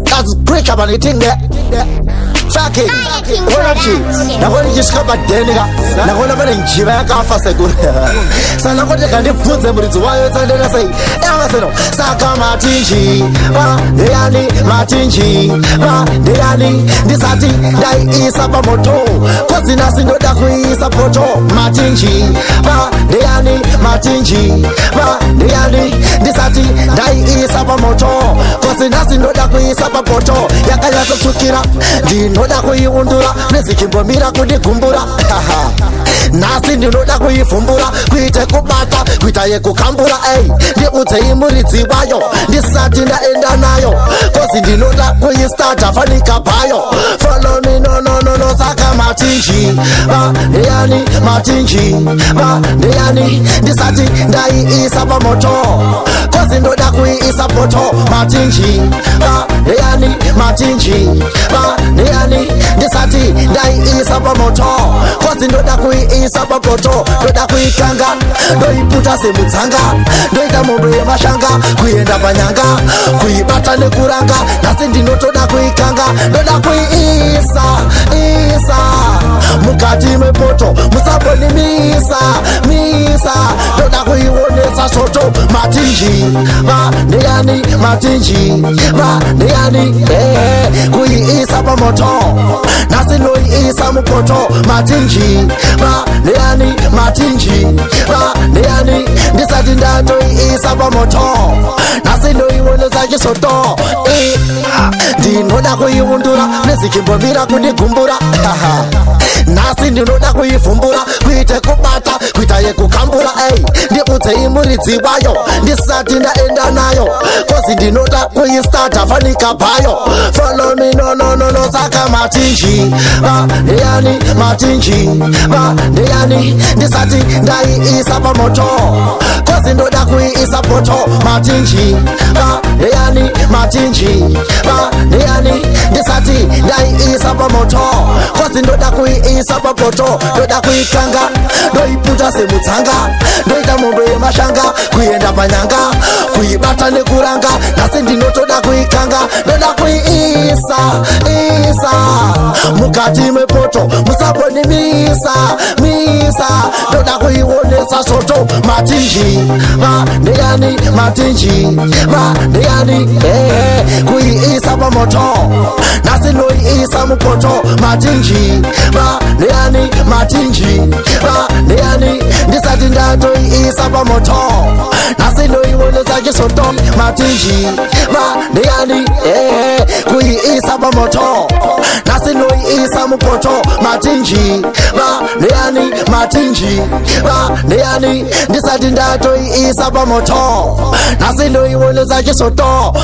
That's break up and eating there. Fire King. What up, you? Now, what did you scrap at Denica? Now, what about in Chivaka for second? So, now what they can put them with wires and then I say, Saka Martinji, Ndeyani, Martinji, Ndeyani, this ati, Dai is a moto, Cosina Sinoda is a poto, Martinji, Ndeyani, Martinji, Ndeyani, this ati, Dai is a moto, Cosina Sinoda is a poto, Yakaya Tukira, Dinoda Undura, Nesiki Mira Kudikumbura, Nasi Dinoda Fumbura, Quita Kubata, Quita Kukambura, eh, Murizi bayo, this Satina and Anayo, cause in the note when you start a funny capayo. Follow me, no, Saka Martinji, Ndeyani, Martinji, Ndeyani, this Sati, Dai is a moto, cause in the note is a poto, Martinji, Ndeyani, Martinji, Ndeyani, this Sati, Dai is a moto, cause in the note is a poto, Dodakui Kanga, Doi Puta Semutanga, Doita Mobre Mashanga, Kuenda Banyanga, Kuibata Nekuranga, Nasindi Notoda Kuikanga, Doda Kui Isa, Mukati Mepoto, Musaboni Misa, Doda Kui Wonesa Soto, Martinji, Ndeyani, Martinji, Ndeyani, Kui Isa Pamoto, Nasino Isa Mupoto, Martinji, Ndeyani, Martinji, Ndeyani, Disadinda Isa Pamoto, Nasino Iwonesa Soto, Dinoda Kuiundura, Nesiki Mira Kudikumbura, Nasi Dinoda Kuifumbura, Kuite Kubata, Kuita Kukambura, Dipute Murizi bayo, Disatina and Anayo, cause Dinoda Kui start a funny capayo. Follow me, no, Saka Martinji, Ndeyani, Martinji, Ndeyani, Disati, Dai is a moto, cause Dinoda Kui is a poto, Martinji, Ndeyani, Martinji, Ndeyani, Disati, Dai is a moto, cause Dinoda Kui is a poto, Doda Kui Kanga, Doi Puta Semutanga, Doita Mobre Mashanga, Kuenda Banyanga, Kuibata Nekuranga, Nasindi Notoda Kui Kanga, Doda Kui Isa, Mukati Mepoto, Musaboni Misa, Doda Kui Wonesa Soto, Martinji, Ndeyani, Martinji, Ndeyani, Kui Isa Pamoto, Nasino Isa Mupoto, Martinji, Ndeyani, Martinji, Ndeyani, Disadinda Isa Pamoto, Nasino Iwonesa Soto, Martinji, Ndeyani, Kui Isa Pamoto, Nasino Isa Mupoto, Martinji, Ndeyani, Martinji, Ndeyani, Disadinda Isa Pamoto, Nasino Iwonesa Soto,